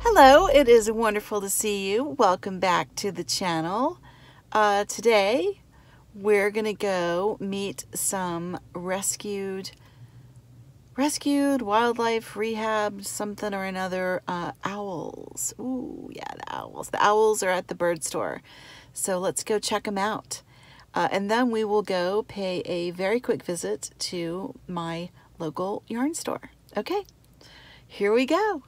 Hello, it is wonderful to see you. Welcome back to the channel. Today we're gonna go meet some rescued wildlife rehab something or another owls. Ooh, yeah, the owls. The owls are at the bird store. So let's go check them out. And then we will go pay a very quick visit to my local yarn store. Okay, here we go.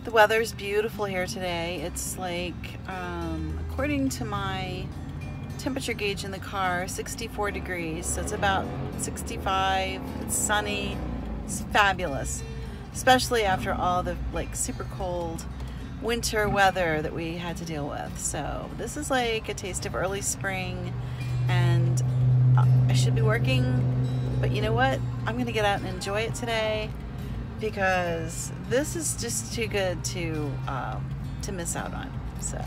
The weather's beautiful here today. It's like, according to my temperature gauge in the car, 64 degrees. So it's about 65. It's sunny. It's fabulous, especially after all the like super cold winter weather that we had to deal with. So this is like a taste of early spring, and I should be working, but you know what? I'm gonna get out and enjoy it today, because this is just too good to miss out on. So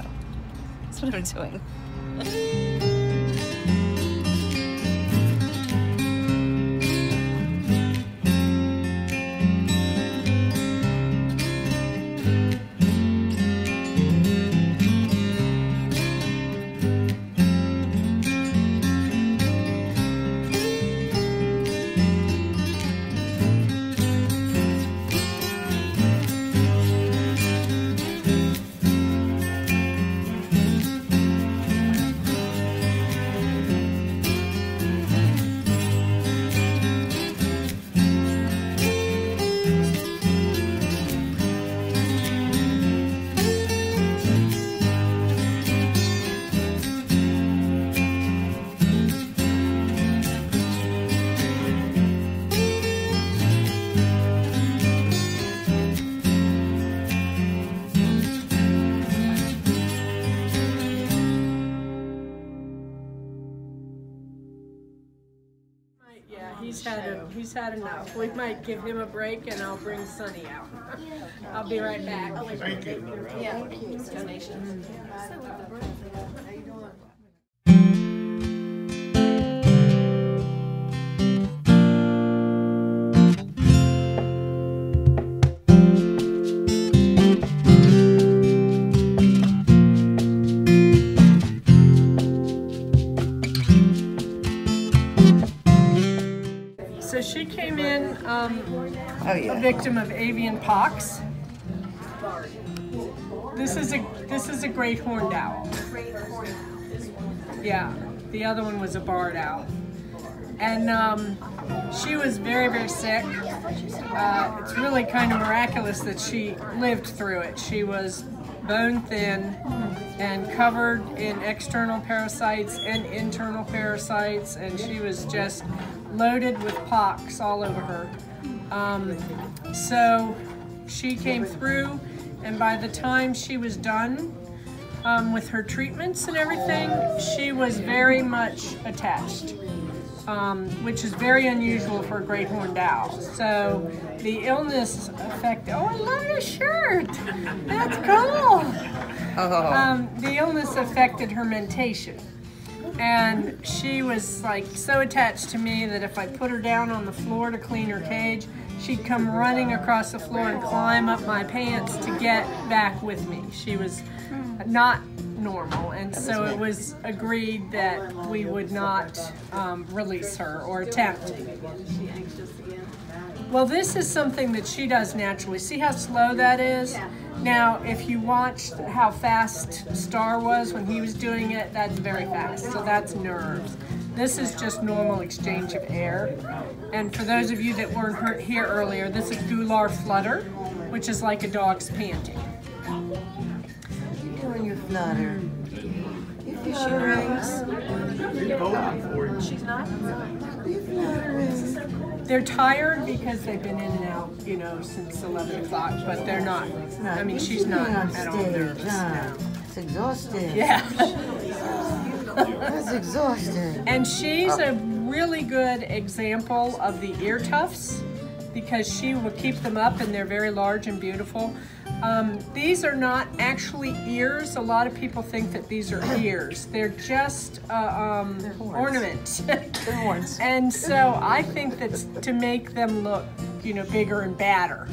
that's what I'm doing. Yeah, he's had enough. We might give him a break, and I'll bring Sonny out. I'll be right back. Thank you. Yeah, donations. So she came in yeah. a victim of avian pox. This is a great horned owl. Yeah, the other one was a barred owl, and she was very, very sick. It's really kind of miraculous that she lived through it. She was bone thin and covered in external parasites and internal parasites, and she was just loaded with pox all over her. So she came through, and by the time she was done with her treatments and everything, she was very much attached, which is very unusual for a great horned owl. So the illness affected, oh, I love your shirt, that's cool. The illness affected her mentation. And she was like so attached to me that if I put her down on the floor to clean her cage, she'd come running across the floor and climb up my pants to get back with me. She was not normal, and so it was agreed that we would not release her or attempt. Well, this is something that she does naturally. See how slow that is? Now, if you watched how fast Star was when he was doing it, that's very fast. So that's nerves. This is just normal exchange of air. And for those of you that weren't here earlier, this is gular flutter, which is like a dog's panting. You're doing your flutter. Your fishing rings. You're voting for it. She's not. You're fluttering. They're tired because they've been in and out, you know, since 11 o'clock, but they're not. I mean, she's not at all nervous now. It's exhausting. Yeah. That's exhausting. And she's a really good example of the ear tufts because she will keep them up and they're very large and beautiful. These are not actually ears. A lot of people think that these are ears. They're just ornaments. They're horns. And so I think that's to make them look, you know, bigger and badder.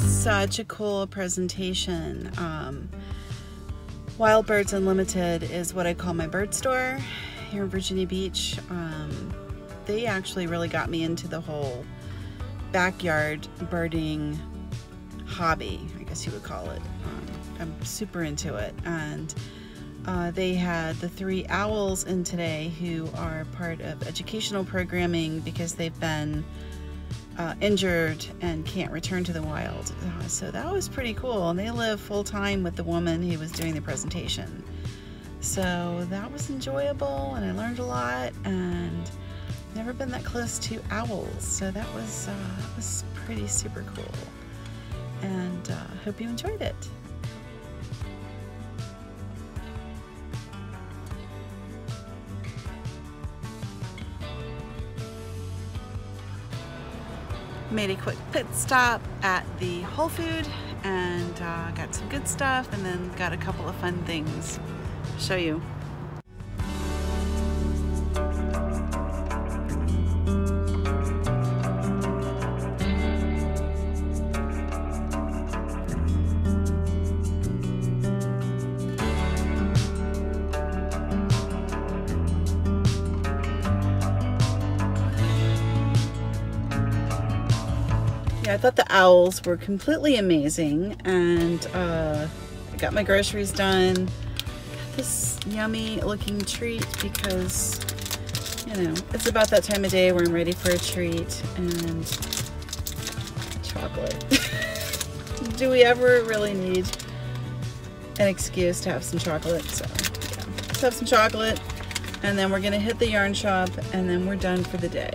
Such a cool presentation. Wild Birds Unlimited is what I call my bird store here in Virginia Beach. They actually really got me into the whole backyard birding hobby, I guess you would call it. I'm super into it. And they had the 3 owls in today who are part of educational programming because they've been injured and can't return to the wild. So that was pretty cool. And they live full-time with the woman who was doing the presentation. So that was enjoyable and I learned a lot and never been that close to owls. So that was pretty super cool. And hope you enjoyed it. Made a quick pit stop at the Whole Food and got some good stuff and then got a couple of fun things to show you. Yeah, I thought the owls were completely amazing, and I got my groceries done. Got this yummy looking treat because, you know, it's about that time of day where I'm ready for a treat, and chocolate. Do we ever really need an excuse to have some chocolate? So yeah, let's have some chocolate, and then we're gonna hit the yarn shop, and then we're done for the day.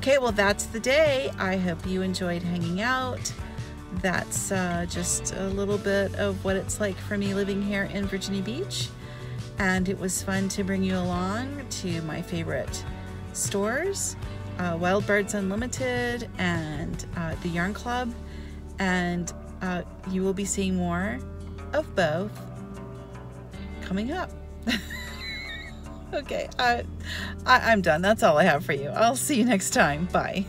Okay, well, that's the day. I hope you enjoyed hanging out. That's just a little bit of what it's like for me living here in Virginia Beach. And it was fun to bring you along to my favorite stores, Wild Birds Unlimited and the Yarn Club. And you will be seeing more of both coming up. Okay, I'm done. That's all I have for you. I'll see you next time. Bye.